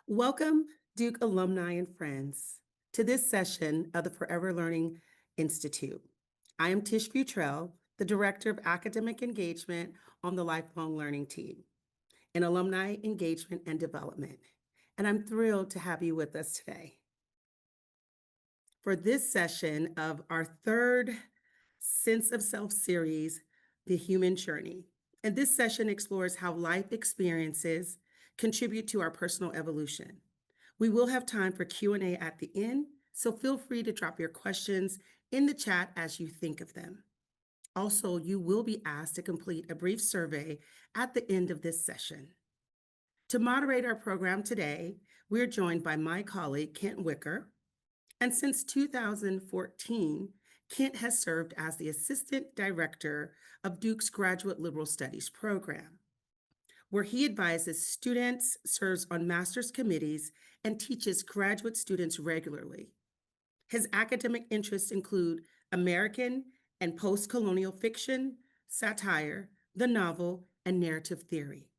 Welcome, Duke alumni and friends, to this session of the Forever Learning Institute. I am Tish Futrell, the Director of Academic Engagement on the Lifelong Learning Team in Alumni Engagement and Development, and I'm thrilled to have you with us today. For this session of our third Sense of Self series, The Human Journey. And this session explores how life experiences contribute to our personal evolution. We will have time for Q&A at the end, so feel free to drop your questions in the chat as you think of them. Also, you will be asked to complete a brief survey at the end of this session. To moderate our program today, we're joined by my colleague, Kent Wicker, and since 2014, Kent has served as the Assistant Director of Duke's Graduate Liberal Studies program, where he advises students, serves on master's committees, and teaches graduate students regularly. His academic interests include American and post-colonial fiction, satire, the novel, and narrative theory.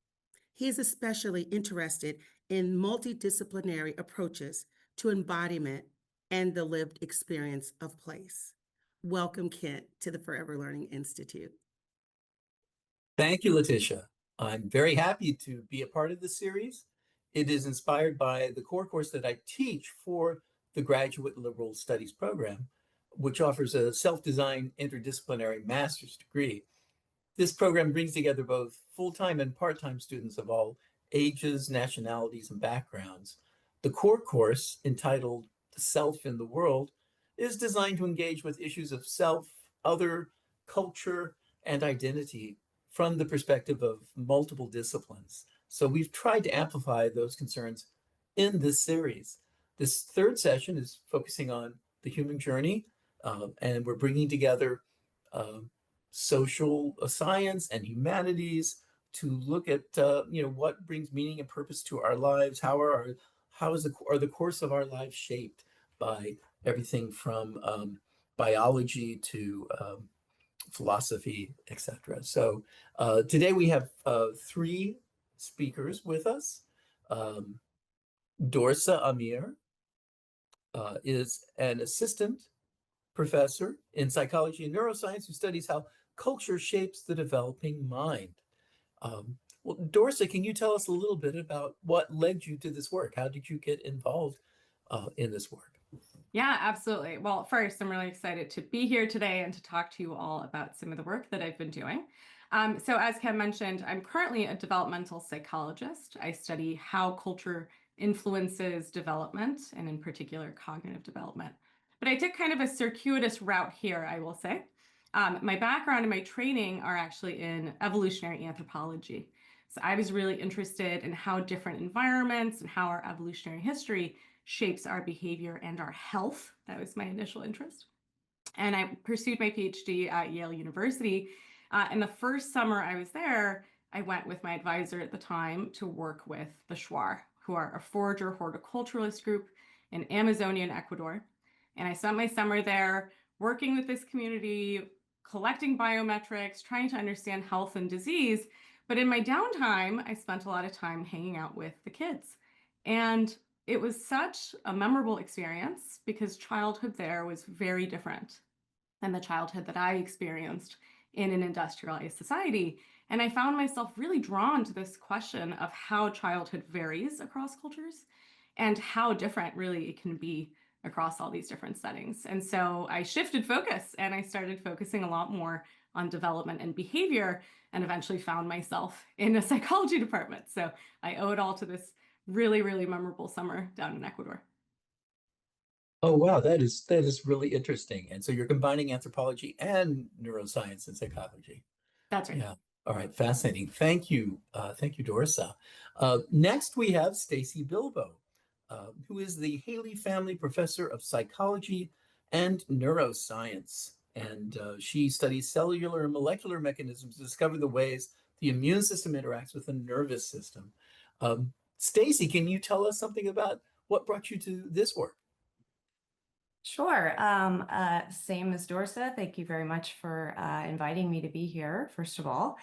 He is especially interested in multidisciplinary approaches to embodiment and the lived experience of place. Welcome, Kent, to the Forever Learning Institute. Thank you, Latishia. I'm very happy to be a part of this series. It is inspired by the core course that I teach for the Graduate Liberal Studies program, which offers a self-designed interdisciplinary master's degree. This program brings together both full-time and part-time students of all ages, nationalities, and backgrounds. The core course, entitled The Self in the World, is designed to engage with issues of self, other, culture, and identity from the perspective of multiple disciplines. So we've tried to amplify those concerns in this series. This third session is focusing on the human journey, and we're bringing together social science and humanities to look at what brings meaning and purpose to our lives. Are the course of our lives shaped by everything from biology to philosophy, etc. So today we have three speakers with us. Dorsa Amir is an assistant professor in psychology and neuroscience who studies how culture shapes the developing mind. Well, Dorsa, can you tell us a little bit about what led you to this work? How did you get involved in this work? Yeah, absolutely. Well, first, I'm really excited to be here today and to talk to you all about some of the work that I've been doing. So as Ken mentioned, I'm currently a developmental psychologist. I study how culture influences development, and in particular, cognitive development. But I took kind of a circuitous route here, I will say. My background and my training are actually in evolutionary anthropology. So I was really interested in how different environments and how our evolutionary history shapes our behavior and our health. That was my initial interest. And I pursued my PhD at Yale University. And the first summer I was there, I went with my advisor at the time to work with the Shuar, who are a forager horticulturalist group in Amazonian Ecuador. And I spent my summer there working with this community, collecting biometrics, trying to understand health and disease. But in my downtime, I spent a lot of time hanging out with the kids. And it was such a memorable experience because childhood there was very different than the childhood that I experienced in an industrialized society. And I found myself really drawn to this question of how childhood varies across cultures and how different really it can be across all these different settings. And so I shifted focus and I started focusing a lot more on development and behavior, and eventually found myself in a psychology department. So I owe it all to this really, really memorable summer down in Ecuador. Oh, wow, that is really interesting. And so you're combining anthropology and neuroscience and psychology. That's right. Yeah. All right. Fascinating. Thank you. Thank you, Dorsa. Next, we have Staci Bilbo, who is the Haley Family Professor of Psychology and Neuroscience. And she studies cellular and molecular mechanisms to discover the ways the immune system interacts with the nervous system. Staci, can you tell us something about what brought you to this work? Sure. Same as Dorsa. Thank you very much for inviting me to be here, first of all.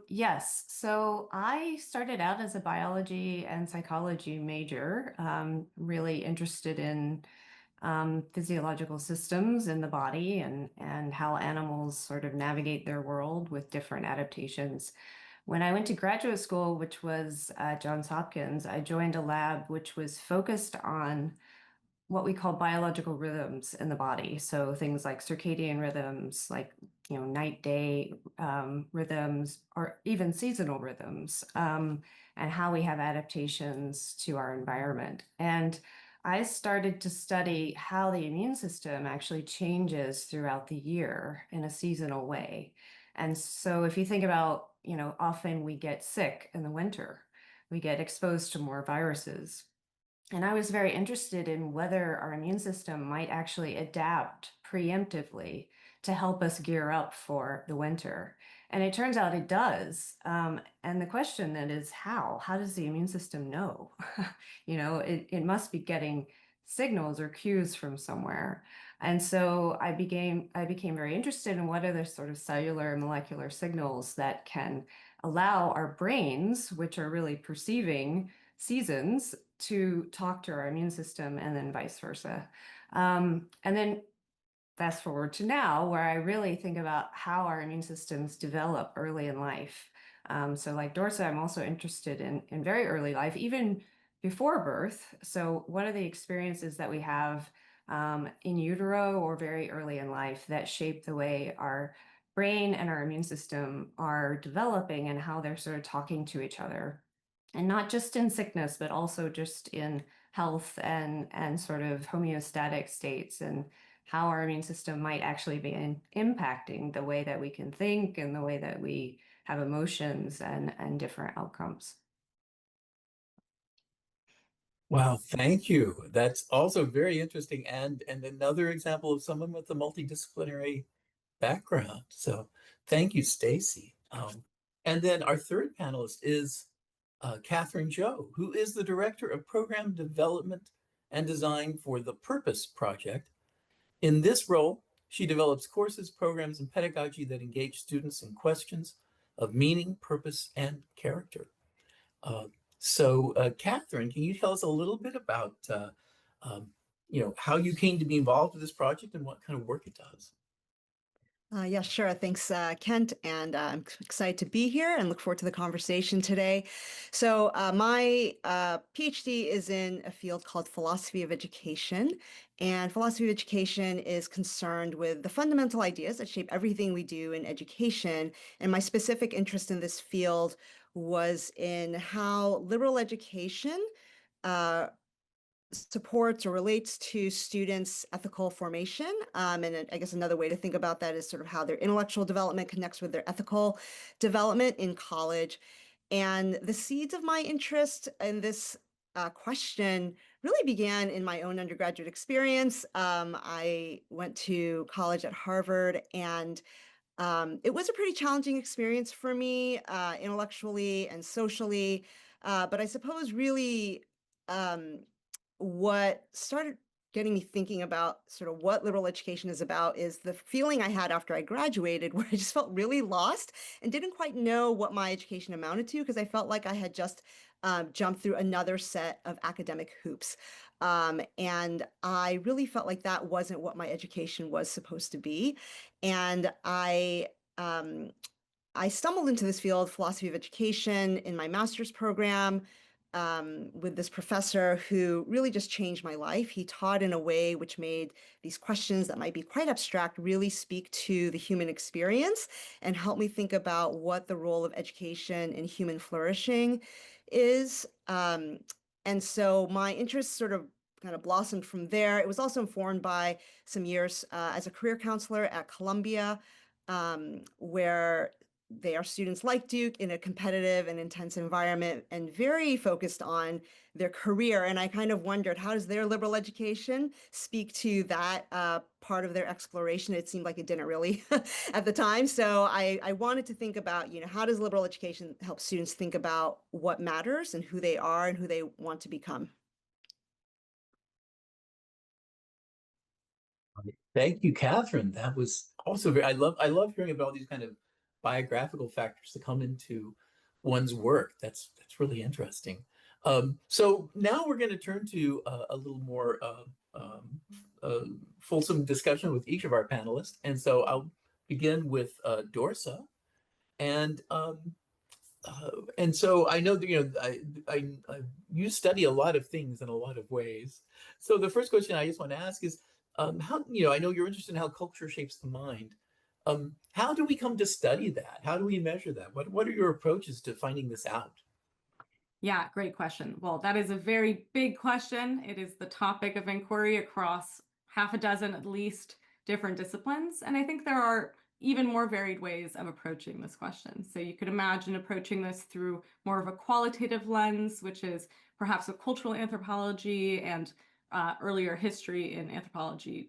Yes, so I started out as a biology and psychology major, really interested in physiological systems in the body and how animals sort of navigate their world with different adaptations. When I went to graduate school, which was at Johns Hopkins, I joined a lab which was focused on what we call biological rhythms in the body. So things like circadian rhythms, like night day rhythms, or even seasonal rhythms, and how we have adaptations to our environment. And I started to study how the immune system actually changes throughout the year in a seasonal way. And so if you think about, often we get sick in the winter, we get exposed to more viruses. And I was very interested in whether our immune system might actually adapt preemptively to help us gear up for the winter. And it turns out it does. And the question then is how? How does the immune system know? It must be getting signals or cues from somewhere. And so I became very interested in what are the sort of cellular and molecular signals that can allow our brains, which are really perceiving seasons, to talk to our immune system, and then vice versa. And then fast forward to now, where I really think about how our immune systems develop early in life. So like Dorsa, I'm also interested in very early life, even before birth. So what are the experiences that we have in utero or very early in life that shape the way our brain and our immune system are developing and how they're sort of talking to each other? And not just in sickness, but also just in health and sort of homeostatic states, and how our immune system might actually be impacting the way that we can think and the way that we have emotions and different outcomes. Wow, thank you. That's also very interesting and another example of someone with a multidisciplinary background. So thank you, Staci. And then our third panelist is Katherine Joe, who is the Director of Program Development and Design for the Purpose Project. In this role, she develops courses, programs, and pedagogy that engage students in questions of meaning, purpose, and character. Uh, Katherine, can you tell us a little bit about um, how you came to be involved with this project and what kind of work it does? Yeah, sure. Thanks, Kent. And I'm excited to be here and look forward to the conversation today. So my PhD is in a field called philosophy of education. And philosophy of education is concerned with the fundamental ideas that shape everything we do in education. And my specific interest in this field was in how liberal education supports or relates to students' ethical formation. And I guess another way to think about that is sort of how their intellectual development connects with their ethical development in college. And the seeds of my interest in this question really began in my own undergraduate experience. I went to college at Harvard, and it was a pretty challenging experience for me, intellectually and socially. But I suppose really um, what started getting me thinking about sort of what liberal education is about is the feeling I had after I graduated, where I just felt really lost and didn't quite know what my education amounted to, because I felt like I had just jumped through another set of academic hoops. And I really felt like that wasn't what my education was supposed to be. And I stumbled into this field, philosophy of education, in my master's program with this professor who really just changed my life. He taught in a way which made these questions that might be quite abstract really speak to the human experience and help me think about what the role of education in human flourishing is. And so my interest sort of kind of blossomed from there. It was also informed by some years as a career counselor at Columbia, where they are students like Duke in a competitive and intense environment and very focused on their career. And I kind of wondered, how does their liberal education speak to that part of their exploration? It seemed like it didn't really at the time. So I wanted to think about, how does liberal education help students think about what matters and who they are and who they want to become? Thank you, Catherine. That was also very, I love hearing about all these kind of biographical factors that come into one's work. That's really interesting. So now we're going to turn to a little more uh, fulsome discussion with each of our panelists. And so I'll begin with Dorsa. And and so I know that you study a lot of things in a lot of ways. So the first question I just want to ask is, how I know you're interested in how culture shapes the mind. How do we come to study that? How do we measure that? What are your approaches to finding this out? Yeah, great question. Well, that is a very big question. It is the topic of inquiry across half a dozen at least different disciplines. And I think there are even more varied ways of approaching this question. So you could imagine approaching this through more of a qualitative lens, which is perhaps a cultural anthropology and earlier history in anthropology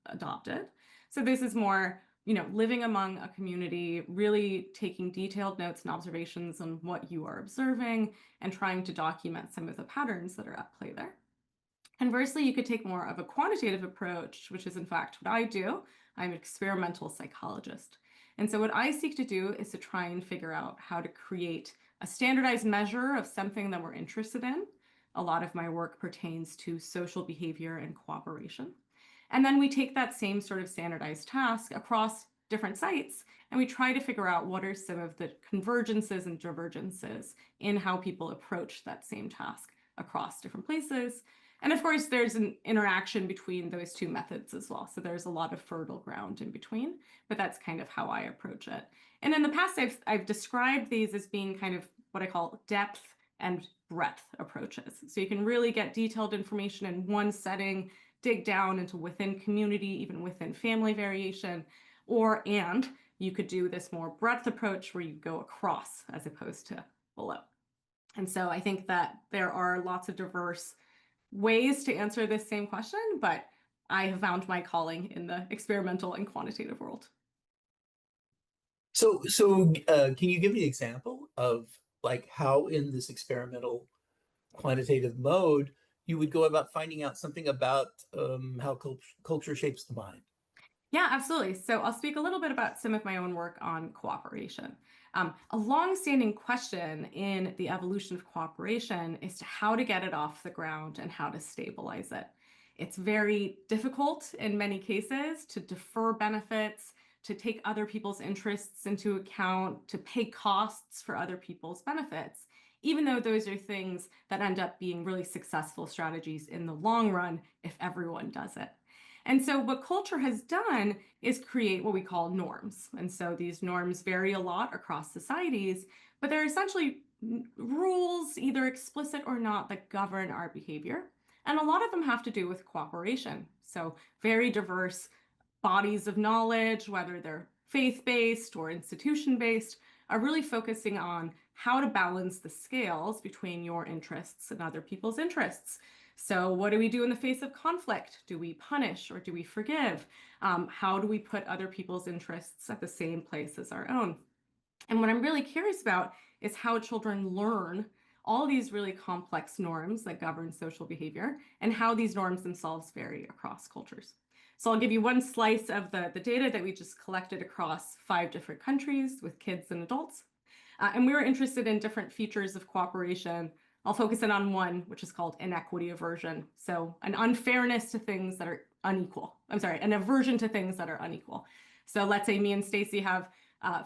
adopted. So this is more living among a community, really taking detailed notes and observations on what you are observing and trying to document some of the patterns that are at play there. Conversely, you could take more of a quantitative approach, which is in fact what I do. I'm an experimental psychologist. And so what I seek to do is to try and figure out how to create a standardized measure of something that we're interested in. A lot of my work pertains to social behavior and cooperation. And then we take that same sort of standardized task across different sites, and we try to figure out what are some of the convergences and divergences in how people approach that same task across different places. And of course, there's an interaction between those two methods as well. So there's a lot of fertile ground in between, but that's kind of how I approach it. And in the past, I've described these as being kind of what I call depth and breadth approaches. So you can really get detailed information in one setting, dig down into within community, even within family variation, and you could do this more breadth approach where you go across as opposed to below. And so I think that there are lots of diverse ways to answer this same question, but I have found my calling in the experimental and quantitative world. So can you give me an example of like how in this experimental quantitative mode you would go about finding out something about how culture shapes the mind? Yeah, absolutely. So I'll speak a little bit about some of my own work on cooperation. A longstanding question in the evolution of cooperation is to how to get it off the ground and how to stabilize it. It's very difficult in many cases to defer benefits, to take other people's interests into account, to pay costs for other people's benefits, even though those are things that end up being really successful strategies in the long run if everyone does it. And so what culture has done is create what we call norms. And so these norms vary a lot across societies, but they're essentially rules, either explicit or not, that govern our behavior. And a lot of them have to do with cooperation. So very diverse bodies of knowledge, whether they're faith-based or institution-based, are really focusing on how to balance the scales between your interests and other people's interests. So what do we do in the face of conflict? Do we punish or do we forgive? How do we put other people's interests at the same place as our own? And what I'm really curious about is how children learn all these really complex norms that govern social behavior and how these norms themselves vary across cultures. So I'll give you one slice of the data that we just collected across 5 different countries with kids and adults. And we were interested in different features of cooperation. I'll focus in on one, which is called inequity aversion. So an unfairness to things that are unequal. I'm sorry, an aversion to things that are unequal. So let's say me and Staci have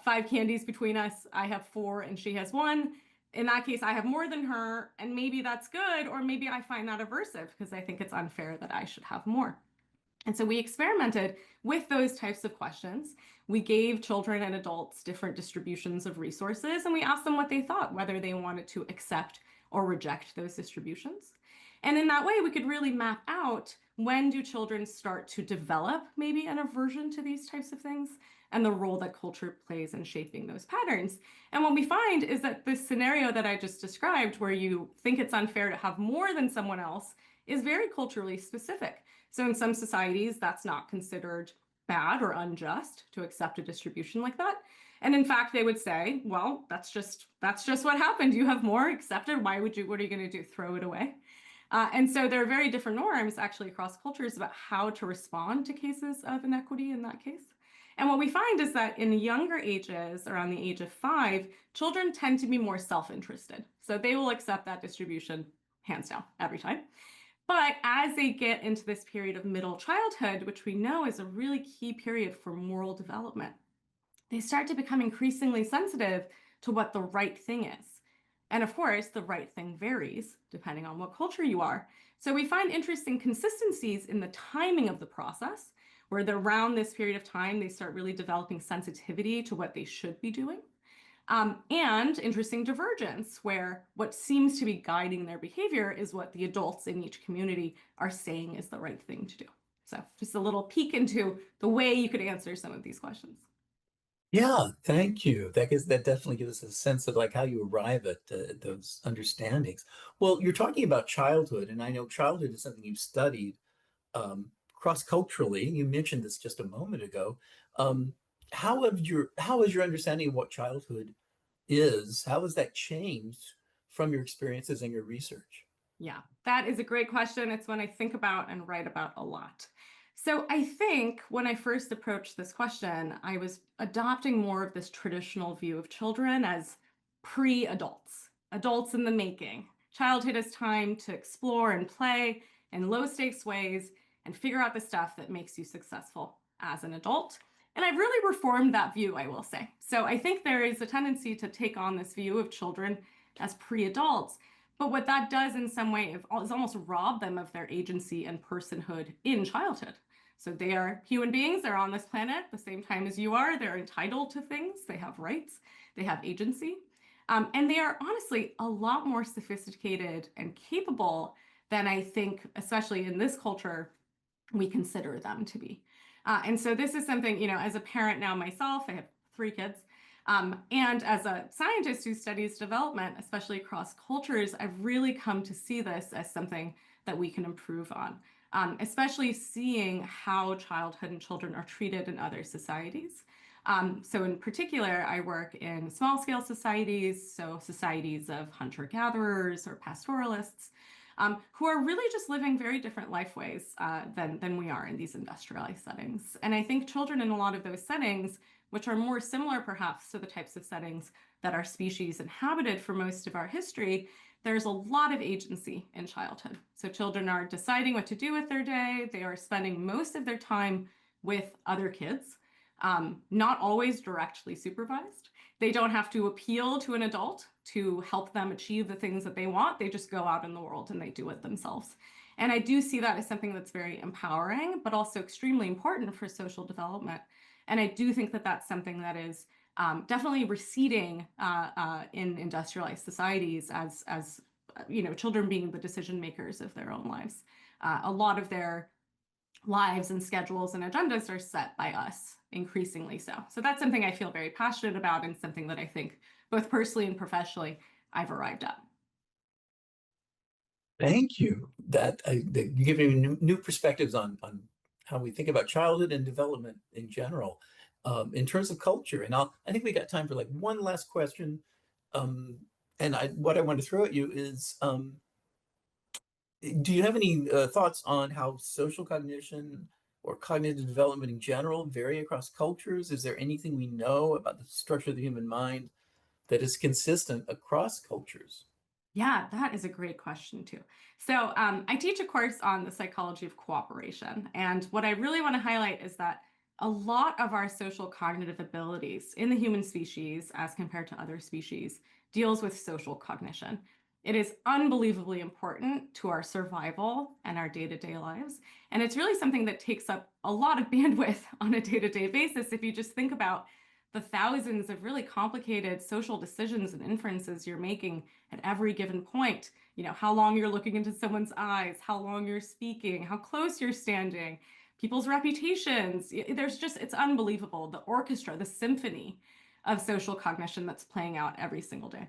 5 candies between us. I have 4 and she has 1. In that case, I have more than her, and maybe that's good, or maybe I find that aversive because I think it's unfair that I should have more. And so we experimented with those types of questions. We gave children and adults different distributions of resources, and we asked them what they thought, whether they wanted to accept or reject those distributions. And in that way, we could really map out when do children start to develop maybe an aversion to these types of things and the role that culture plays in shaping those patterns. And what we find is that this scenario that I just described, where you think it's unfair to have more than someone else, is very culturally specific. So in some societies, that's not considered bad or unjust to accept a distribution like that. And in fact, they would say, well, that's just what happened. You have more, accept it. What are you going to do? Throw it away? And so there are very different norms actually across cultures about how to respond to cases of inequity in that case. And what we find is that in younger ages, around the age of 5, children tend to be more self-interested. So they will accept that distribution hands down every time. But as they get into this period of middle childhood, which we know is a really key period for moral development, they start to become increasingly sensitive to what the right thing is. And of course, the right thing varies depending on what culture you are. So we find interesting consistencies in the timing of the process, where around this period of time, they start really developing sensitivity to what they should be doing. And interesting divergence, where what seems to be guiding their behavior is what the adults in each community are saying is the right thing to do. So just a little peek into the way you could answer some of these questions. Yeah, thank you. That definitely gives us a sense of like how you arrive at those understandings. Well, you're talking about childhood, and I know childhood is something you've studied cross-culturally. You mentioned this just a moment ago. Um, how has your understanding of what childhood is, how has that changed from your experiences and your research? Yeah, that is a great question. It's one I think about and write about a lot. So I think when I first approached this question, I was adopting more of this traditional view of children as pre-adults, adults in the making. Childhood is time to explore and play in low stakes ways and figure out the stuff that makes you successful as an adult. And I've really reformed that view, I will say. So I think there is a tendency to take on this view of children as pre-adults. But what that does in some way is almost rob them of their agency and personhood in childhood. So they are human beings, they're on this planet the same time as you are, they're entitled to things, they have rights, they have agency. And they are honestly a lot more sophisticated and capable than I think, especially in this culture, we consider them to be. And so this is something, as a parent now myself, I have 3 kids. And as a scientist who studies development, especially across cultures, I've really come to see this as something that we can improve on, especially seeing how childhood and children are treated in other societies. So in particular, I work in small scale societies, so societies of hunter-gatherers or pastoralists, who are really just living very different life ways than we are in these industrialized settings. And I think children in a lot of those settings, which are more similar perhaps to the types of settings that our species inhabited for most of our history, there's a lot of agency in childhood. So children are deciding what to do with their day. They are spending most of their time with other kids, not always directly supervised. They don't have to appeal to an adult to help them achieve the things that they want. They just go out in the world and they do it themselves. And I do see that as something that's very empowering, but also extremely important for social development. And I do think that that's something that is definitely receding in industrialized societies as children being the decision makers of their own lives. A lot of their lives and schedules and agendas are set by us, increasingly so. So that's something I feel very passionate about and something that I think both personally and professionally I've arrived at. Thank you. That you give me new perspectives on how we think about childhood and development in general, in terms of culture. And I think we got time for like one last question. And what I want to throw at you is, do you have any thoughts on how social cognition or cognitive development in general vary across cultures? Is there anything we know about the structure of the human mind that is consistent across cultures? Yeah, that is a great question too. So I teach a course on the psychology of cooperation. And what I really want to highlight is that a lot of our social cognitive abilities in the human species, as compared to other species, deals with social cognition. It is unbelievably important to our survival and our day-to-day lives. And it's really something that takes up a lot of bandwidth on a day-to-day basis. If you just think about the thousands of really complicated social decisions and inferences you're making at every given point, how long you're looking into someone's eyes, how long you're speaking, how close you're standing, people's reputations. It's unbelievable, the orchestra, the symphony of social cognition that's playing out every single day.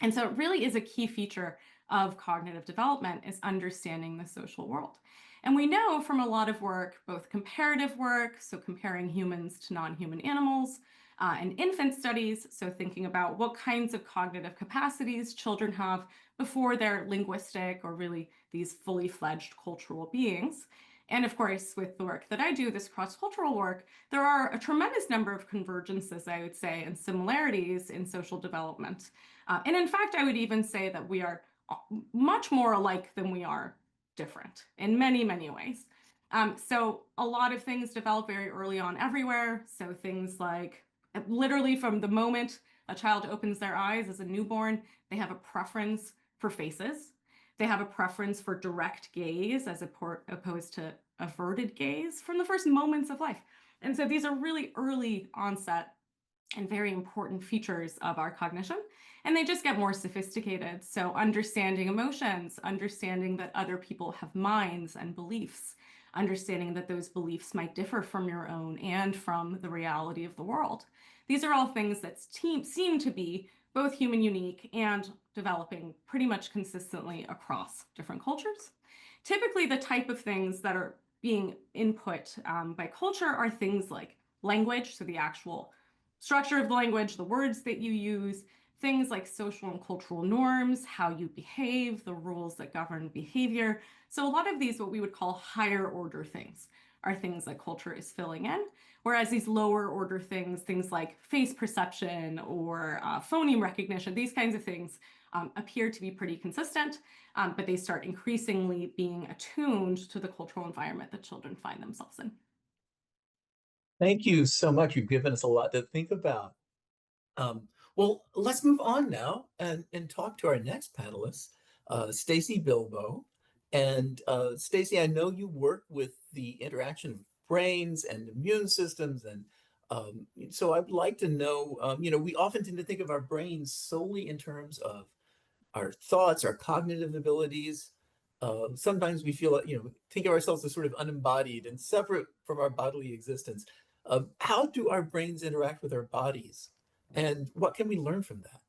And so it really is a key feature of cognitive development is understanding the social world. And we know from a lot of work, both comparative work, so comparing humans to non-human animals, and infant studies, so thinking about what kinds of cognitive capacities children have before they're linguistic or really these fully fledged cultural beings. And of course, with the work that I do, this cross-cultural work, there are a tremendous number of convergences, I would say, and similarities in social development. And in fact, I would even say that we are much more alike than we are different in many, many ways. So a lot of things develop very early on everywhere. So things like literally from the moment a child opens their eyes as a newborn, they have a preference for faces. They have a preference for direct gaze as opposed to averted gaze from the first moments of life. And so these are really early onset and very important features of our cognition. And they just get more sophisticated. So understanding emotions, understanding that other people have minds and beliefs, understanding that those beliefs might differ from your own and from the reality of the world. These are all things that seem to be both human unique and developing pretty much consistently across different cultures. Typically, the type of things that are being input by culture are things like language, so the actual structure of the language, the words that you use, things like social and cultural norms, how you behave, the rules that govern behavior. So a lot of these, what we would call higher order things, are things that culture is filling in. Whereas these lower order things, things like face perception or phoneme recognition, these kinds of things appear to be pretty consistent, but they start increasingly being attuned to the cultural environment that children find themselves in. Thank you so much. You've given us a lot to think about. Well, let's move on now and talk to our next panelist, Staci Bilbo. And Staci, I know you work with the interaction of brains and immune systems, and so I'd like to know, we often tend to think of our brains solely in terms of our thoughts, our cognitive abilities. Sometimes we feel, think of ourselves as sort of unembodied and separate from our bodily existence. How do our brains interact with our bodies? And what can we learn from that?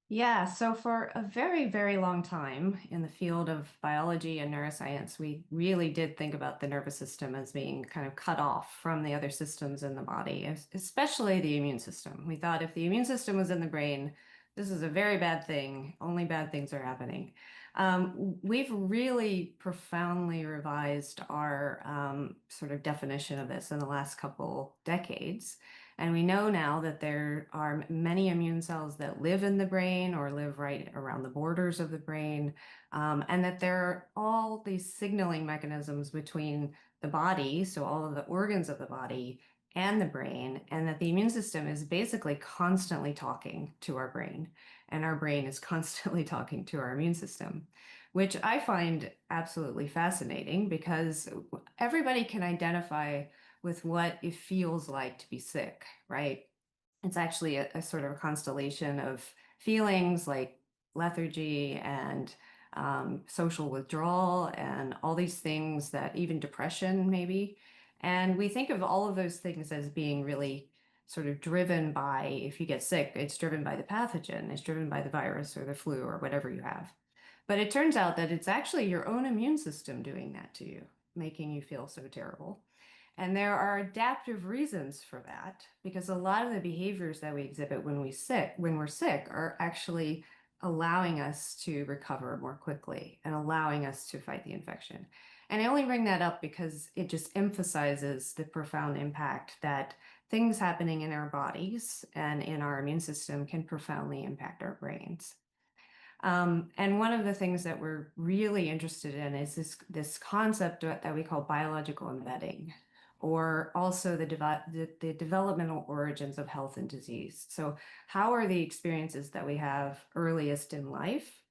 Yeah, so for a very, very long time in the field of biology and neuroscience, we really did think about the nervous system as being kind of cut off from the other systems in the body, especially the immune system. We thought if the immune system was in the brain, this is a very bad thing. Only bad things are happening. We've really profoundly revised our sort of definition of this in the last couple decades. And we know now that there are many immune cells that live in the brain or live right around the borders of the brain, and that there are all these signaling mechanisms between the body, so all of the organs of the body, and the brain, and that the immune system is basically constantly talking to our brain, and our brain is constantly talking to our immune system, which I find absolutely fascinating because everybody can identify with what it feels like to be sick, right? It's actually a sort of a constellation of feelings like lethargy and social withdrawal and all these things that even depression maybe. And we think of all of those things as being really sort of driven by, if you get sick, it's driven by the pathogen, it's driven by the virus or the flu or whatever you have. But it turns out that it's actually your own immune system doing that to you, making you feel so terrible. And there are adaptive reasons for that, because a lot of the behaviors that we exhibit when we're sick are actually allowing us to recover more quickly and allowing us to fight the infection. And I only bring that up because it just emphasizes the profound impact that things happening in our bodies and in our immune system can profoundly impact our brains. And one of the things that we're really interested in is this concept that we call biological embedding, or also the developmental origins of health and disease. So how are the experiences that we have earliest in life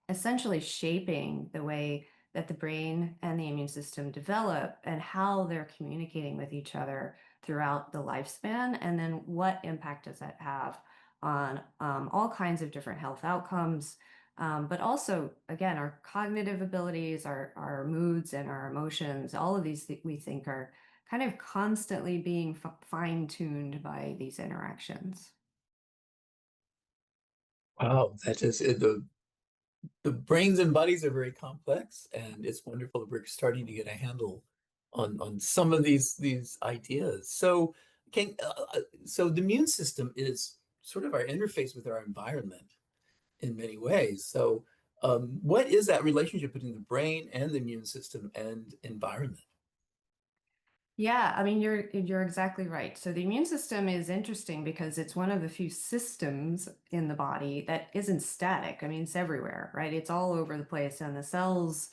essentially shaping the way that the brain and the immune system develop and how they're communicating with each other throughout the lifespan? And then what impact does that have on all kinds of different health outcomes, but also, again, our cognitive abilities, our moods and our emotions, all of these we think are kind of constantly being fine-tuned by these interactions. Wow, that is the brains and bodies are very complex, and it's wonderful that we're starting to get a handle on some of these ideas. So, So the immune system is sort of our interface with our environment in many ways. So what is that relationship between the brain and the immune system and environment? Yeah, I mean, you're exactly right. So the immune system is interesting because it's one of the few systems in the body that isn't static. I mean, it's everywhere, right? It's all over the place, and the cells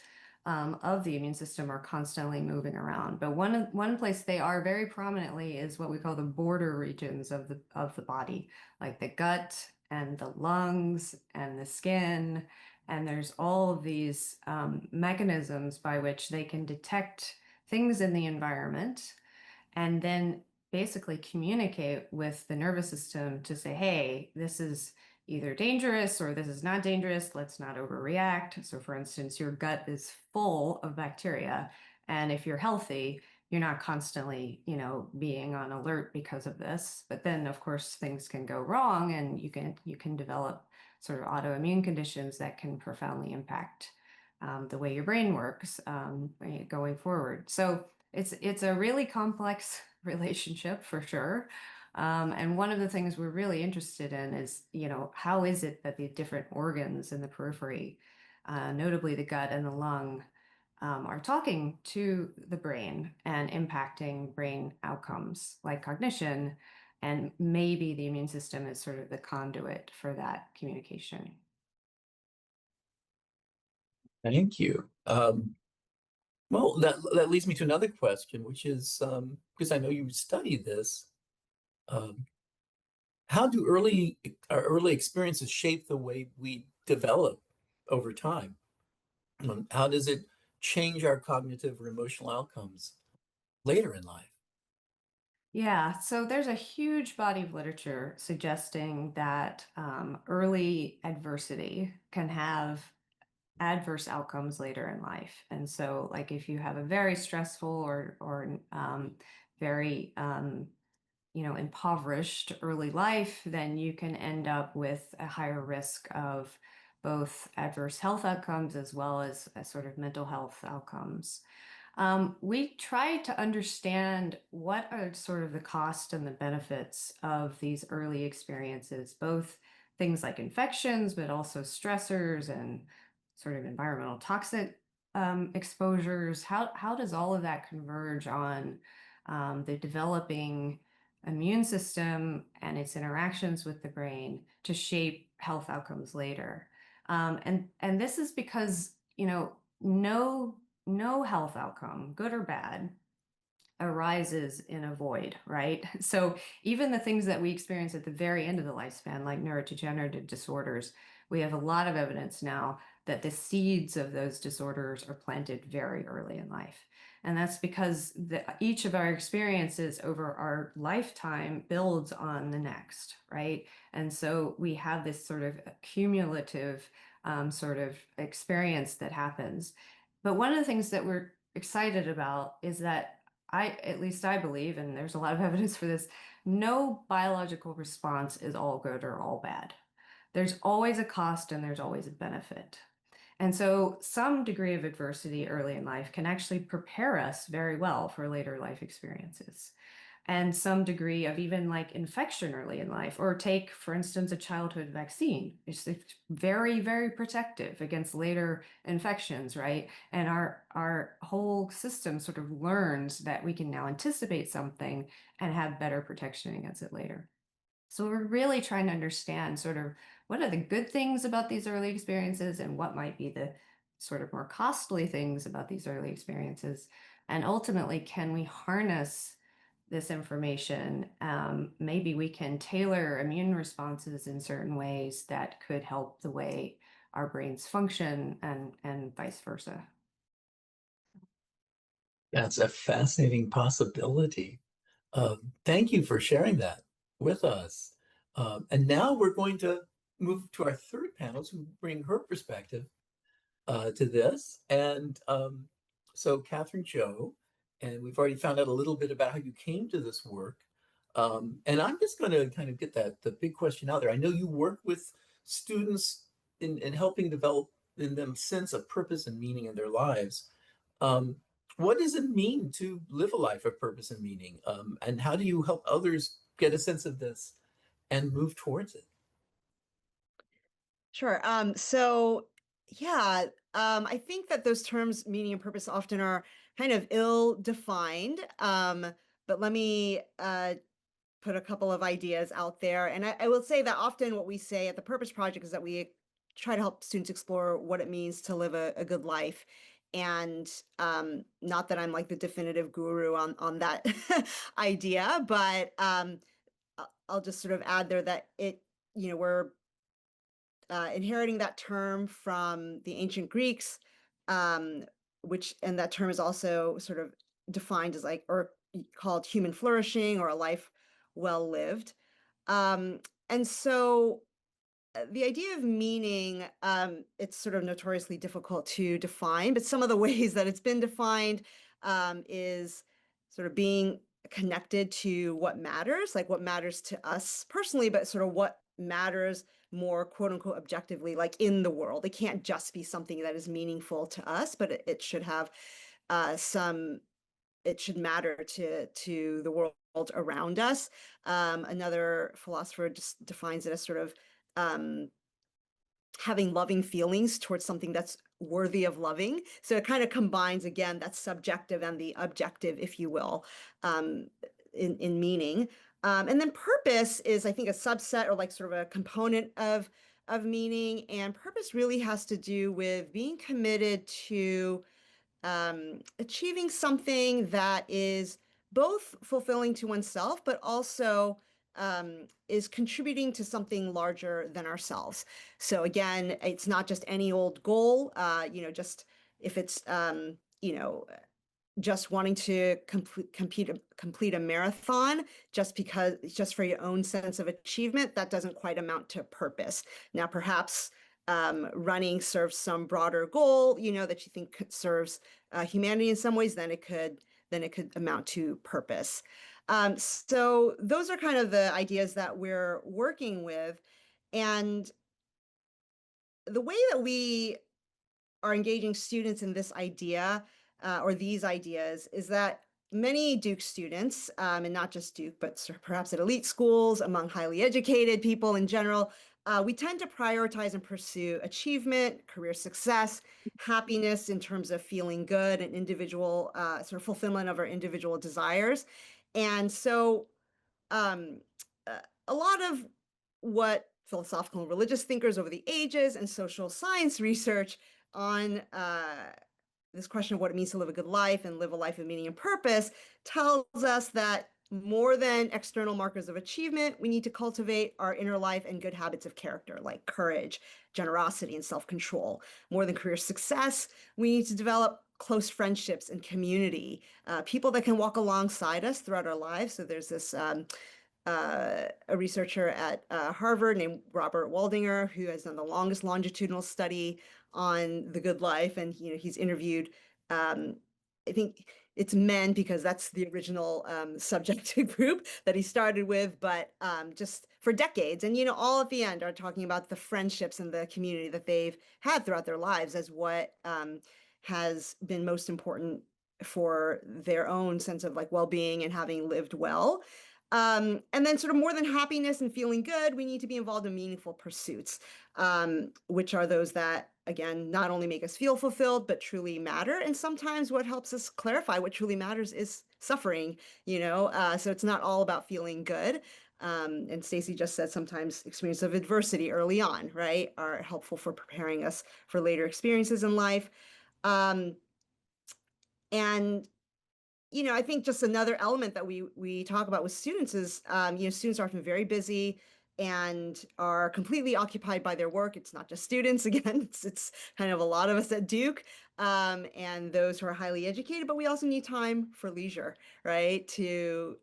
of the immune system are constantly moving around. But one place they are very prominently is what we call the border regions of the body, like the gut and the lungs and the skin. And there's all of these mechanisms by which they can detect things in the environment and then basically communicate with the nervous system to say, hey, this is either dangerous or this is not dangerous. Let's not overreact. So, for instance, your gut is full of bacteria. And if you're healthy, you're not constantly, being on alert because of this. But then, of course, things can go wrong, and you can develop sort of autoimmune conditions that can profoundly impact the way your brain works going forward. So it's a really complex relationship for sure. And one of the things we're really interested in is, how is it that the different organs in the periphery, notably the gut and the lung, are talking to the brain and impacting brain outcomes like cognition, and maybe the immune system is sort of the conduit for that communication. Thank you. Well, that leads me to another question, which is because I know you studied this. Um, how do our early experiences shape the way we develop over time? How does it change our cognitive or emotional outcomes later in life? Yeah, so there's a huge body of literature suggesting that early adversity can have adverse outcomes later in life. And so, like, if you have a very stressful or very impoverished early life, then you can end up with a higher risk of both adverse health outcomes as well as sort of mental health outcomes. We try to understand what are sort of the cost and the benefits of these early experiences, both things like infections, but also stressors and sort of environmental toxic exposures. How does all of that converge on the developing immune system and its interactions with the brain to shape health outcomes later? And this is because, no health outcome, good or bad, arises in a void, right? So even the things that we experience at the very end of the lifespan, like neurodegenerative disorders, we have a lot of evidence now that the seeds of those disorders are planted very early in life. And that's because each of our experiences over our lifetime builds on the next, right? And so we have this sort of cumulative sort of experience that happens. But one of the things that we're excited about is that at least I believe, and there's a lot of evidence for this, no biological response is all good or all bad. There's always a cost and there's always a benefit. And so some degree of adversity early in life can actually prepare us very well for later life experiences. And some degree of even like infection early in life, or take, for instance, a childhood vaccine. It's very, very protective against later infections, right? And our whole system sort of learns that we can now anticipate something and have better protection against it later. So we're really trying to understand sort of what are the good things about these early experiences and what might be the sort of more costly things about these early experiences. And ultimately, can we harness this information? Maybe we can tailor immune responses in certain ways that could help the way our brains function and vice versa. That's a fascinating possibility. Thank you for sharing that with us. And now we're going to move to our third panel to bring her perspective to this. And so Catherine Joe, and we've already found out a little bit about how you came to this work. And I'm just going to kind of get the big question out there. I know you work with students in helping develop in them sense of purpose and meaning in their lives. what does it mean to live a life of purpose and meaning? And how do you help others get a sense of this and move towards it? Sure. So yeah, I think that those terms, meaning and purpose, often are kind of ill-defined. But let me put a couple of ideas out there. And I will say that often what we say at the Purpose Project is that we try to help students explore what it means to live a good life. And not that I'm like the definitive guru on that idea, but I'll just sort of add there that we're inheriting that term from the ancient Greeks, and that term is also sort of defined as like, or called human flourishing or a life well lived. And so the idea of meaning, it's sort of notoriously difficult to define, but some of the ways that it's been defined is sort of being connected to what matters, like what matters to us personally, but sort of what matters more quote unquote objectively, like in the world. It can't just be something that is meaningful to us, but it should have it should matter to the world around us. Another philosopher just defines it as sort of having loving feelings towards something that's worthy of loving. So it kind of combines, again, that subjective and the objective, if you will, in meaning. And then purpose is, I think, a subset or like sort of a component of meaning. And purpose really has to do with being committed to achieving something that is both fulfilling to oneself, but also is contributing to something larger than ourselves. So again, it's not just any old goal, just if it's, just wanting to complete a marathon just for your own sense of achievement, that doesn't quite amount to purpose. Now, perhaps running serves some broader goal, that you think serves humanity in some ways, then it could amount to purpose. So those are kind of the ideas that we're working with. And the way that we are engaging students in this idea or these ideas is that many Duke students, and not just Duke, but perhaps at elite schools, among highly educated people in general, we tend to prioritize and pursue achievement, career success, happiness in terms of feeling good and individual sort of fulfillment of our individual desires. And so a lot of what philosophical and religious thinkers over the ages and social science research on this question of what it means to live a good life and live a life of meaning and purpose tells us that more than external markers of achievement, we need to cultivate our inner life and good habits of character, like courage, generosity, and self-control. More than career success, we need to develop close friendships and community, people that can walk alongside us throughout our lives. So there's this a researcher at Harvard named Robert Waldinger, who has done the longest longitudinal study on the good life. And he's interviewed, I think it's men because that's the original subject group that he started with, but just for decades. And, all at the end are talking about the friendships and the community that they've had throughout their lives as what has been most important for their own sense of like well-being and having lived well. And then sort of more than happiness and feeling good, we need to be involved in meaningful pursuits, which are those that, again, not only make us feel fulfilled, but truly matter. And sometimes what helps us clarify what truly matters is suffering, so it's not all about feeling good. And Staci just said sometimes experience of adversity early on, right, are helpful for preparing us for later experiences in life. And I think just another element that we talk about with students is, students are often very busy and are completely occupied by their work. It's not just students, again, it's kind of a lot of us at Duke, and those who are highly educated, but we also need time for leisure, right? To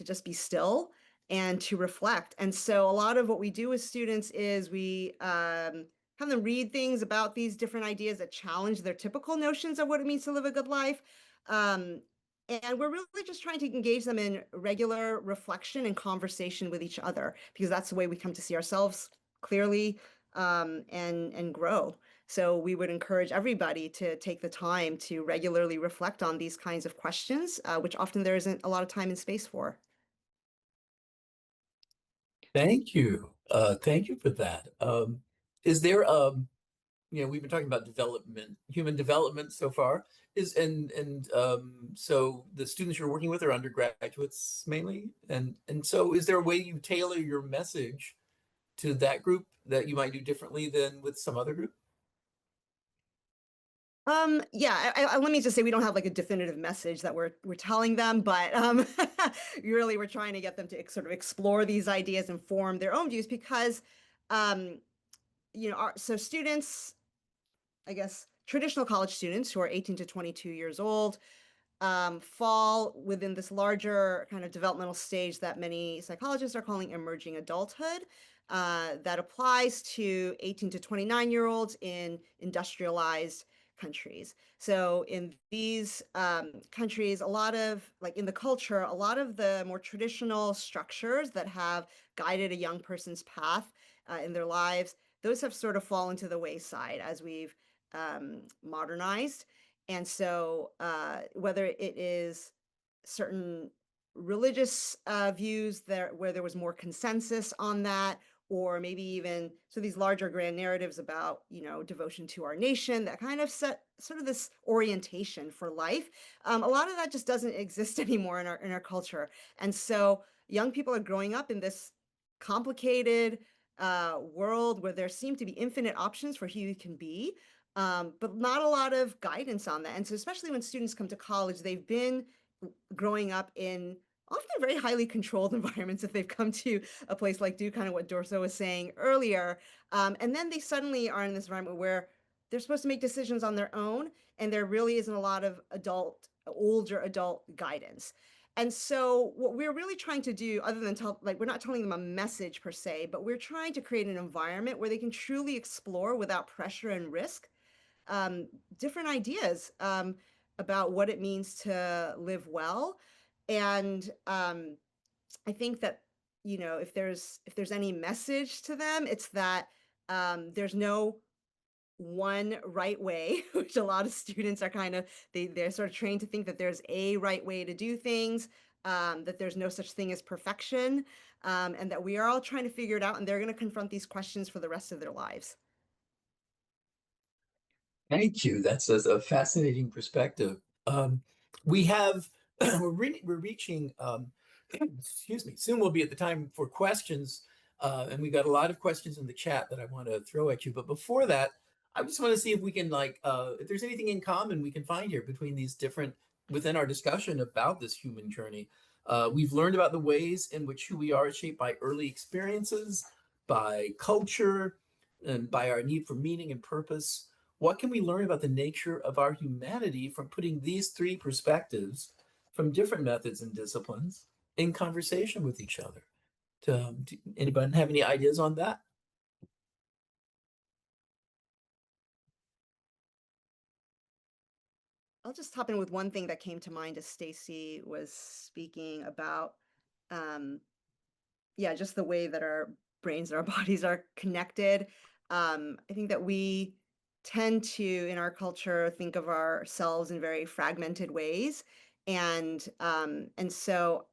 just be still and to reflect. And so a lot of what we do with students is we have them read things about these different ideas that challenge their typical notions of what it means to live a good life. And we're really just trying to engage them in regular reflection and conversation with each other, because that's the way we come to see ourselves clearly and grow. So we would encourage everybody to take the time to regularly reflect on these kinds of questions, which often there isn't a lot of time and space for. Thank you. Thank you for that. Is there we've been talking about development, human development so far. So the students you're working with are undergraduates mainly, and so is there a way you tailor your message to that group that you might do differently than with some other group? Yeah, let me just say we don't have like a definitive message that we're telling them, but really we're trying to get them to sort of explore these ideas and form their own views because, so students, I guess, traditional college students who are 18 to 22 years old, fall within this larger kind of developmental stage that many psychologists are calling emerging adulthood. That applies to 18 to 29-year-olds in industrialized countries. So in these countries, a lot of, like in the culture, a lot of the more traditional structures that have guided a young person's path in their lives, those have sort of fallen to the wayside as we've modernized. And so whether it is certain religious views there where there was more consensus on that, or maybe even so these larger grand narratives about, devotion to our nation that kind of set sort of this orientation for life. A lot of that just doesn't exist anymore in our culture. And so young people are growing up in this complicated world where there seem to be infinite options for who you can be, but not a lot of guidance on that. And so especially when students come to college, they've been growing up in often very highly controlled environments if they've come to a place like Duke, kind of what Dorsa was saying earlier. And then they suddenly are in this environment where they're supposed to make decisions on their own, and there really isn't a lot of older adult guidance. And so what we're really trying to do, other than we're not telling them a message per se, but we're trying to create an environment where they can truly explore without pressure and risk different ideas about what it means to live well. And I think that, if there's any message to them, it's that there's no one right way, which a lot of students are kind of, they're sort of trained to think that there's a right way to do things, that there's no such thing as perfection, and that we are all trying to figure it out, and they're going to confront these questions for the rest of their lives. Thank you. That's a fascinating perspective. We have we're reaching excuse me. Soon we'll be at the time for questions, and we got a lot of questions in the chat that I want to throw at you. But before that, I just want to see if we can if there's anything in common we can find here between these different within our discussion about this human journey. We've learned about the ways in which who we are is shaped by early experiences, by culture, and by our need for meaning and purpose. What can we learn about the nature of our humanity from putting these three perspectives from different methods and disciplines in conversation with each other? Do anybody have any ideas on that? I'll just hop in with one thing that came to mind as Staci was speaking about, just the way that our brains and our bodies are connected. I think that we tend to, in our culture, think of ourselves in very fragmented ways, and so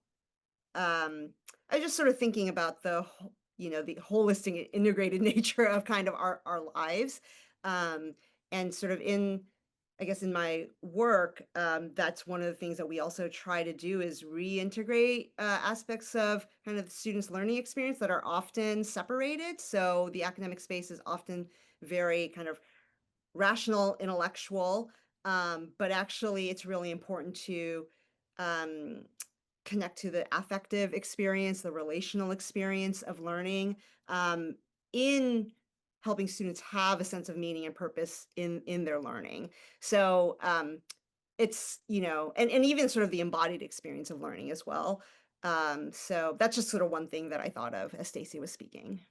I was just sort of thinking about the holistic, integrated nature of kind of our lives, and sort of I guess in my work, that's one of the things that we also try to do is reintegrate aspects of kind of the students' learning experience that are often separated. So the academic space is often very kind of rational, intellectual, but actually it's really important to um, connect to the affective experience, the relational experience of learning, in helping students have a sense of meaning and purpose in their learning. So it's, and even sort of the embodied experience of learning as well. So that's just sort of one thing that I thought of as Staci was speaking.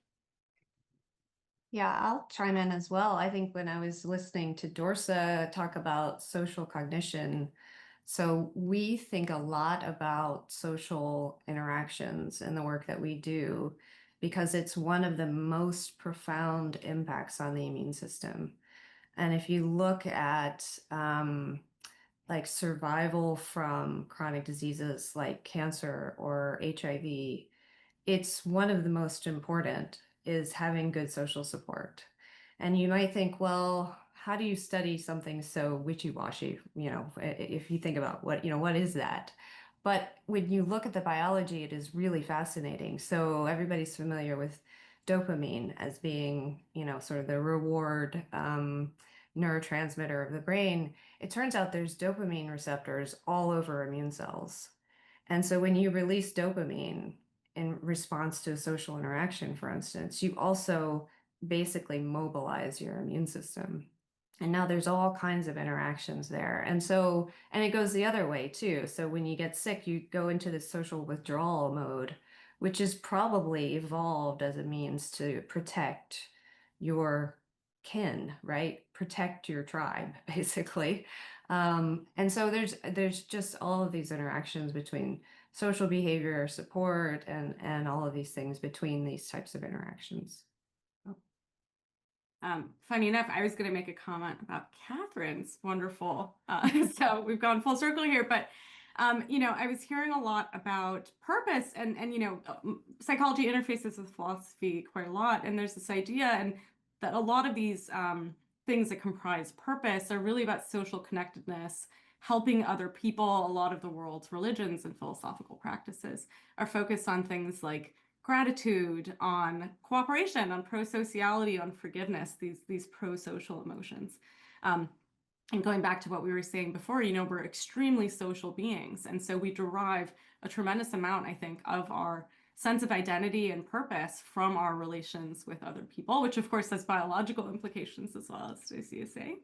Yeah, I'll chime in as well. I think when I was listening to Dorsa talk about social cognition, so we think a lot about social interactions in the work that we do because it's one of the most profound impacts on the immune system. And if you look at like survival from chronic diseases like cancer or HIV, it's one of the most important is having good social support. And you might think, well, how do you study something so wishy-washy? You know, if you think about what, you know, what is that? But when you look at the biology, it is really fascinating. So everybody's familiar with dopamine as being, you know, sort of the reward neurotransmitter of the brain. It turns out there's dopamine receptors all over immune cells. And so when you release dopamine in response to a social interaction, for instance, you also basically mobilize your immune system. And now there's all kinds of interactions there. And so, and it goes the other way too. So when you get sick, you go into this social withdrawal mode, which is probably evolved as a means to protect your kin, right? Protect your tribe, basically. And so there's just all of these interactions between social behavior, support, and all of these things between these types of interactions. Funny enough, I was going to make a comment about Katherine's wonderful. So we've gone full circle here, but you know, I was hearing a lot about purpose, and you know, psychology interfaces with philosophy quite a lot, and there's this idea, and that a lot of these things that comprise purpose are really about social connectedness, helping other people. A lot of the world's religions and philosophical practices are focused on things like gratitude, on cooperation, on pro-sociality, on forgiveness, these pro-social emotions. And going back to what we were saying before, you know, we're extremely social beings. And so we derive a tremendous amount, I think, of our sense of identity and purpose from our relations with other people, which of course has biological implications as well, as Staci is saying.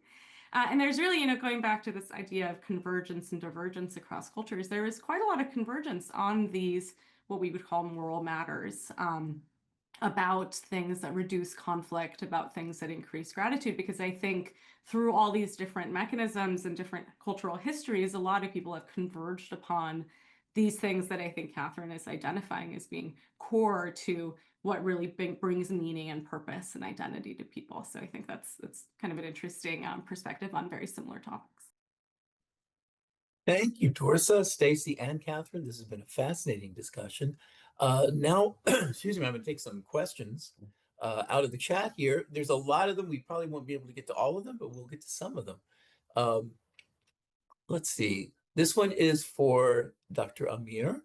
And there's really, you know, going back to this idea of convergence and divergence across cultures, there is quite a lot of convergence on these, what we would call moral matters, about things that reduce conflict, about things that increase gratitude, because I think through all these different mechanisms and different cultural histories, a lot of people have converged upon these things that I think Katherine is identifying as being core to what really brings meaning and purpose and identity to people. So I think that's kind of an interesting perspective on very similar topics. Thank you, Dorsa, Staci, and Katherine. This has been a fascinating discussion. Now, excuse me, I'm going to take some questions out of the chat here. There's a lot of them. We probably won't be able to get to all of them, but we'll get to some of them. Let's see. This one is for Dr. Amir.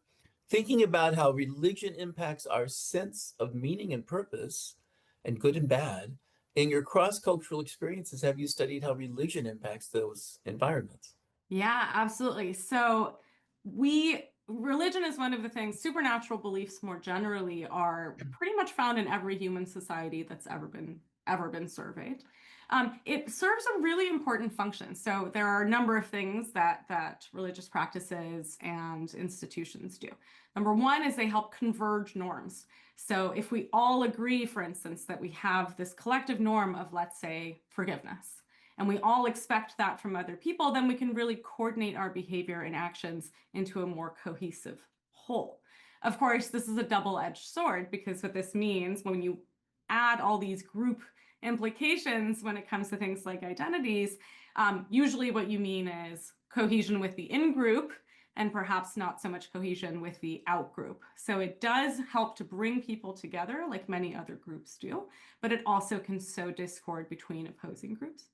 Thinking about how religion impacts our sense of meaning and purpose, and good and bad, in your cross-cultural experiences, have you studied how religion impacts those environments? Yeah, absolutely. So religion is one of the things, supernatural beliefs more generally are pretty much found in every human society that's ever been surveyed. It serves a really important function. So there are a number of things that religious practices and institutions do. Number one is they help converge norms. So if we all agree, for instance, that we have this collective norm of, let's say, forgiveness, and we all expect that from other people, then we can really coordinate our behavior and actions into a more cohesive whole. Of course, this is a double-edged sword, because what this means when you add all these group implications when it comes to things like identities, usually what you mean is cohesion with the in-group and perhaps not so much cohesion with the out-group. So it does help to bring people together like many other groups do, but it also can sow discord between opposing groups.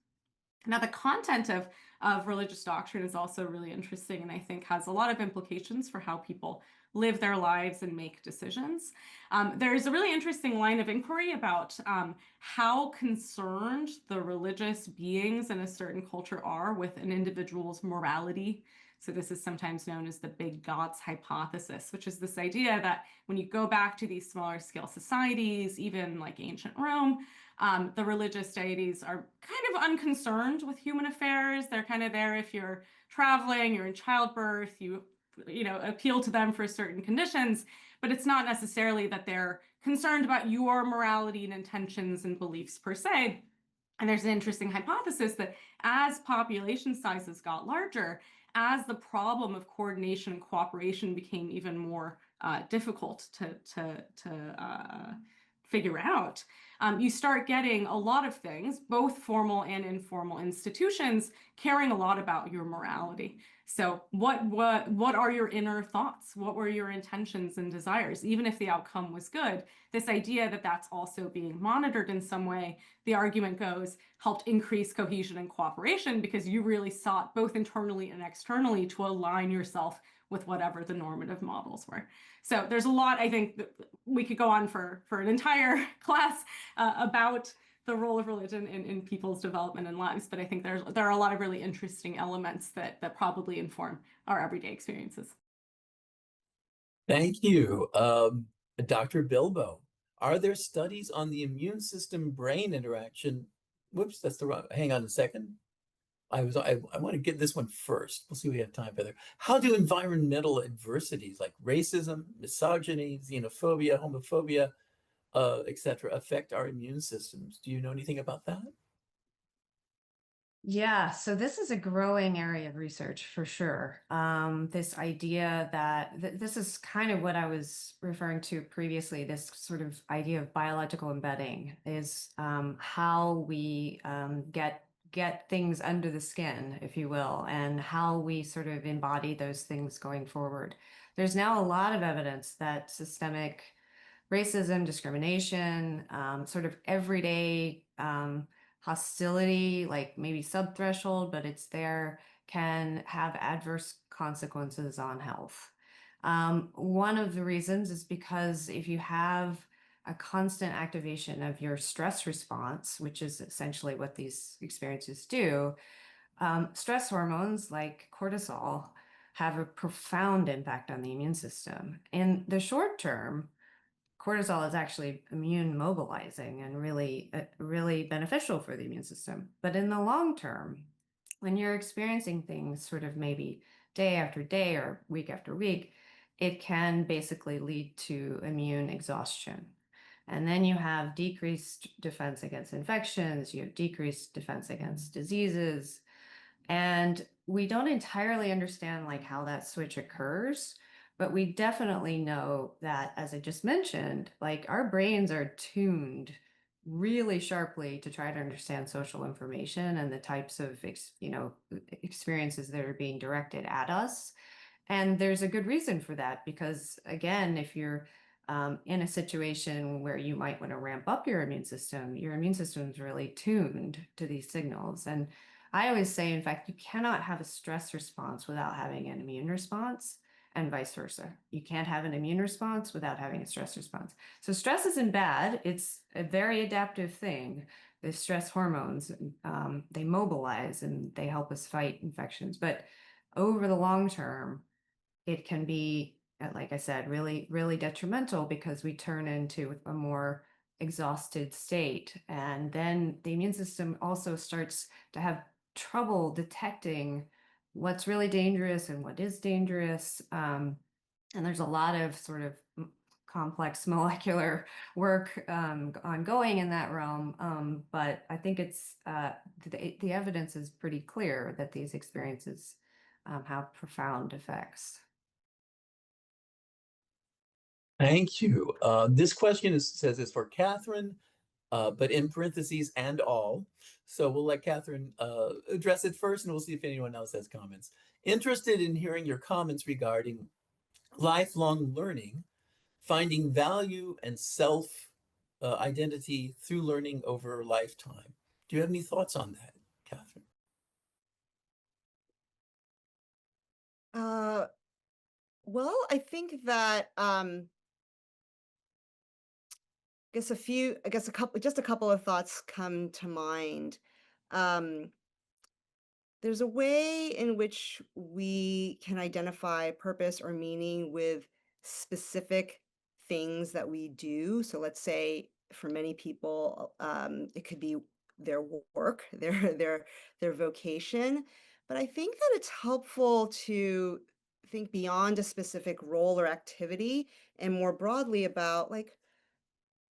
Now, the content of religious doctrine is also really interesting, and I think has a lot of implications for how people live their lives and make decisions. There's a really interesting line of inquiry about how concerned the religious beings in a certain culture are with an individual's morality. So this is sometimes known as the big gods hypothesis, which is this idea that when you go back to these smaller scale societies, even like ancient Rome, the religious deities are kind of unconcerned with human affairs. They're kind of there if you're traveling, you're in childbirth, you know, appeal to them for certain conditions, but it's not necessarily that they're concerned about your morality and intentions and beliefs per se. And there's an interesting hypothesis that as population sizes got larger, as the problem of coordination and cooperation became even more difficult to figure out, you start getting a lot of things, both formal and informal institutions, caring a lot about your morality. So what are your inner thoughts? What were your intentions and desires? Even if the outcome was good, this idea that that's also being monitored in some way, the argument goes, helped increase cohesion and cooperation because you really sought both internally and externally to align yourself with whatever the normative models were. So there's a lot, I think, that we could go on for an entire class about the role of religion in people's development and lives, but I think there are a lot of really interesting elements that probably inform our everyday experiences. Thank you. Dr. Bilbo, are there studies on the immune system-brain interaction? Whoops, that's the wrong, hang on a second. I want to get this one first. We'll see if we have time for that. How do environmental adversities like racism, misogyny, xenophobia, homophobia, etc., affect our immune systems? Do you know anything about that? Yeah, so this is a growing area of research for sure. This idea that this is kind of what I was referring to previously, this sort of idea of biological embedding is how we get things under the skin, if you will, and how we sort of embody those things going forward. There's now a lot of evidence that systemic racism, discrimination, sort of everyday hostility, like maybe subthreshold, but it's there, can have adverse consequences on health. One of the reasons is because if you have a constant activation of your stress response, which is essentially what these experiences do, stress hormones like cortisol have a profound impact on the immune system. In the short term, cortisol is actually immune mobilizing and really beneficial for the immune system. But in the long term, when you're experiencing things sort of maybe day after day or week after week, it can basically lead to immune exhaustion. And then you have decreased defense against infections, you have decreased defense against diseases. And we don't entirely understand like how that switch occurs, but we definitely know that, as I just mentioned, like our brains are tuned really sharply to try to understand social information and the types of experiences that are being directed at us. And there's a good reason for that, because again, if you're in a situation where you might want to ramp up your immune system is really tuned to these signals. And I always say, in fact, you cannot have a stress response without having an immune response, and vice versa. You can't have an immune response without having a stress response. So stress isn't bad. It's a very adaptive thing. The stress hormones, they mobilize and they help us fight infections. But over the long term, it can be, like I said, really, really detrimental because we turn into a more exhausted state. And then the immune system also starts to have trouble detecting what's really dangerous and what is dangerous. And there's a lot of sort of complex molecular work ongoing in that realm. But I think it's the evidence is pretty clear that these experiences have profound effects. Thank you. This question says it's for Katherine, but in parentheses and all. So we'll let Katherine address it first, and we'll see if anyone else has comments. Interested in hearing your comments regarding lifelong learning, finding value and self identity through learning over a lifetime. Do you have any thoughts on that, Katherine? Well, I think that just a couple of thoughts come to mind. There's a way in which we can identify purpose or meaning with specific things that we do. So let's say for many people, it could be their work, their vocation. But I think that it's helpful to think beyond a specific role or activity and more broadly about like,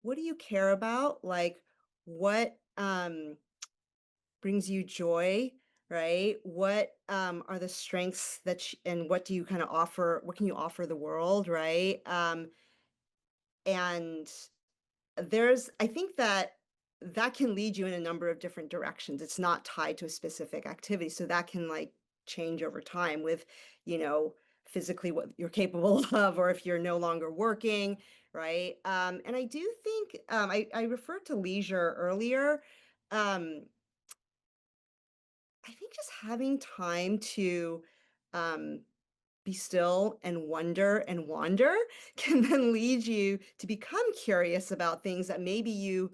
what do you care about? Like, what brings you joy, right? What are the strengths that and what do you kind of offer? What can you offer the world, right? And I think that can lead you in a number of different directions. It's not tied to a specific activity. So that can like change over time with, you know, physically what you're capable of, or if you're no longer working, right? And I do think, I referred to leisure earlier. I think just having time to be still and wonder and wander can then lead you to become curious about things that maybe you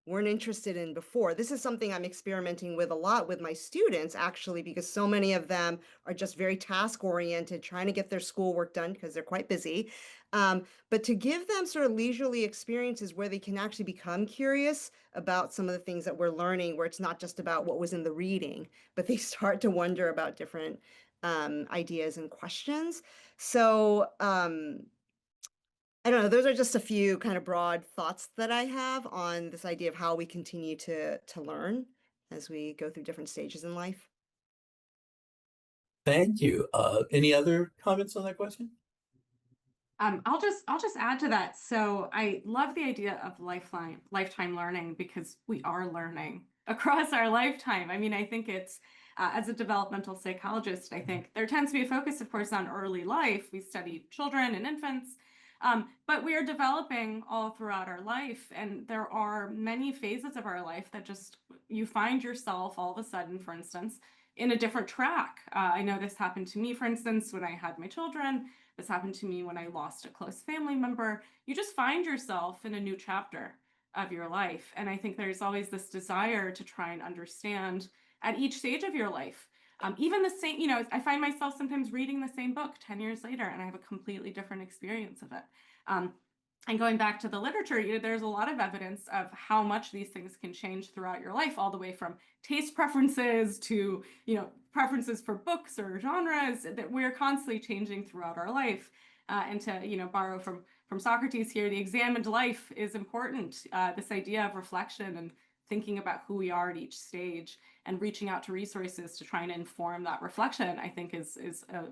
weren't interested in before. This is something I'm experimenting with a lot with my students, actually, because so many of them are just very task oriented, trying to get their schoolwork done because they're quite busy. But to give them sort of leisurely experiences where they can actually become curious about some of the things that we're learning, where it's not just about what was in the reading, but they start to wonder about different ideas and questions. So, I don't know, those are just a few kind of broad thoughts that I have on this idea of how we continue to learn as we go through different stages in life. Thank you. Any other comments on that question? I'll just add to that. So I love the idea of lifetime learning, because we are learning across our lifetime. I mean, I think it's as a developmental psychologist, I think there tends to be a focus, of course, on early life. We study children and infants, but we are developing all throughout our life, and there are many phases of our life that just you find yourself all of a sudden, for instance, in a different track. I know this happened to me, for instance, when I had my children. This happened to me when I lost a close family member. You just find yourself in a new chapter of your life. And I think there's always this desire to try and understand at each stage of your life. Even the same, you know, I find myself sometimes reading the same book 10 years later, and I have a completely different experience of it. And going back to the literature, you know, there's a lot of evidence of how much these things can change throughout your life, all the way from taste preferences to, you know, preferences for books or genres, that we're constantly changing throughout our life. And to, you know, borrow from Socrates here, the examined life is important. This idea of reflection and thinking about who we are at each stage and reaching out to resources to try and inform that reflection, I think is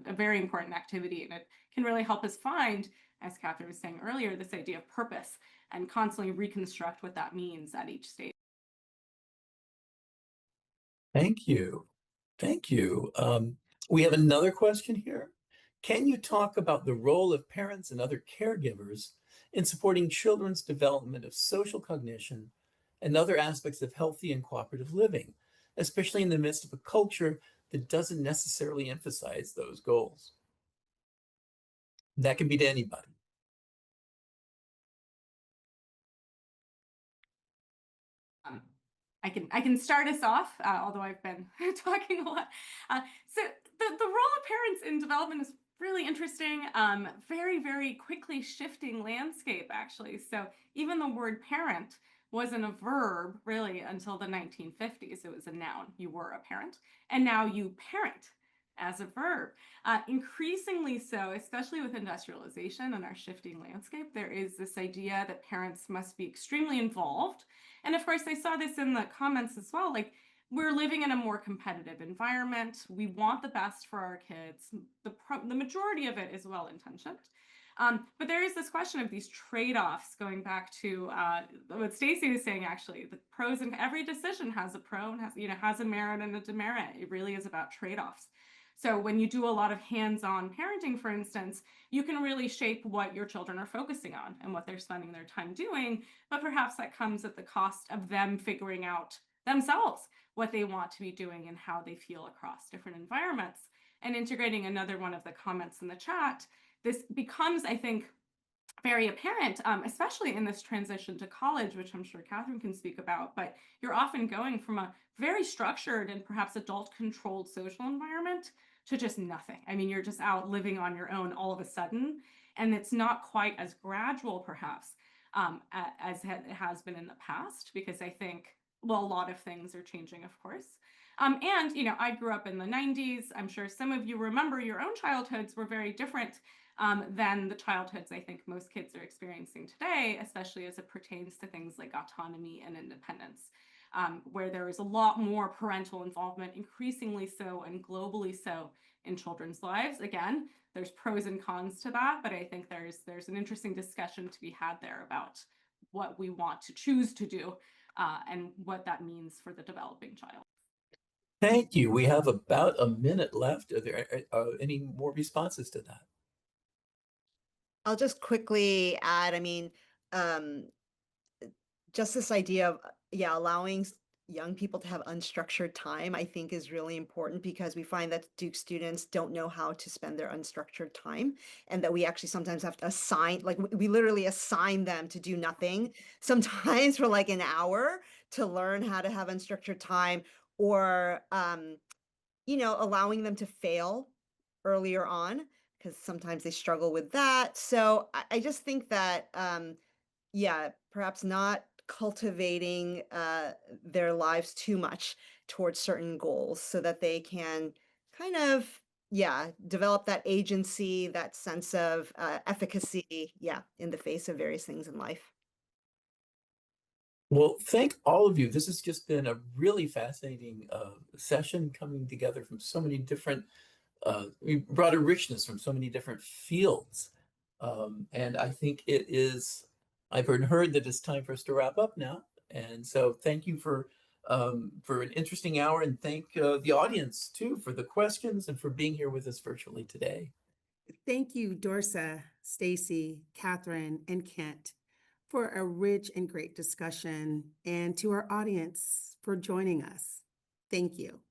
a very important activity. And it can really help us find, as Katherine was saying earlier, this idea of purpose and constantly reconstruct what that means at each stage. Thank you. Thank you. We have another question here. Can you talk about the role of parents and other caregivers in supporting children's development of social cognition and other aspects of healthy and cooperative living, especially in the midst of a culture that doesn't necessarily emphasize those goals? That can be to anybody. I can start us off, although I've been talking a lot. So the role of parents in development is really interesting. Very, very quickly shifting landscape, actually. So even the word parent wasn't a verb really until the 1950s. It was a noun. You were a parent, and now you parent as a verb. Increasingly so, especially with industrialization and our shifting landscape, there is this idea that parents must be extremely involved. And of course, I saw this in the comments as well. Like, we're living in a more competitive environment. We want the best for our kids. The majority of it is well-intentioned. But there is this question of these trade-offs, going back to what Staci was saying, actually. The pros, and every decision has a pro and has a merit and a demerit. It really is about trade-offs. So when you do a lot of hands-on parenting, for instance, you can really shape what your children are focusing on and what they're spending their time doing. But perhaps that comes at the cost of them figuring out themselves what they want to be doing and how they feel across different environments. And integrating another one of the comments in the chat, this becomes, I think, very apparent, especially in this transition to college, which I'm sure Katherine can speak about. But you're often going from a very structured and perhaps adult-controlled social environment to just nothing. I mean, you're just out living on your own all of a sudden, and it's not quite as gradual, perhaps, as it has been in the past, because I think, well, a lot of things are changing, of course. And, you know, I grew up in the 90s. I'm sure some of you remember your own childhoods were very different than the childhoods I think most kids are experiencing today, especially as it pertains to things like autonomy and independence, where there is a lot more parental involvement, increasingly so and globally so, in children's lives. Again, there's pros and cons to that, but I think there's an interesting discussion to be had there about what we want to choose to do and what that means for the developing child. Thank you. We have about a minute left. Are there any more responses to that? I'll just quickly add, I mean, just this idea of, yeah, allowing young people to have unstructured time, I think is really important because we find that Duke students don't know how to spend their unstructured time, and that we actually sometimes have to assign, like we literally assign them to do nothing sometimes for like an hour to learn how to have unstructured time, or, you know, allowing them to fail earlier on because sometimes they struggle with that. So I just think that, yeah, perhaps not cultivating their lives too much towards certain goals so that they can kind of, yeah, develop that agency, that sense of efficacy, yeah, in the face of various things in life. Well, thank all of you. This has just been a really fascinating session coming together from so many different, we brought a richness from so many different fields. And I think it is, I've heard that it's time for us to wrap up now. And so thank you for an interesting hour, and thank the audience too for the questions and for being here with us virtually today. Thank you, Dorsa, Staci, Katherine, and Kent, for a rich and great discussion, and to our audience for joining us. Thank you.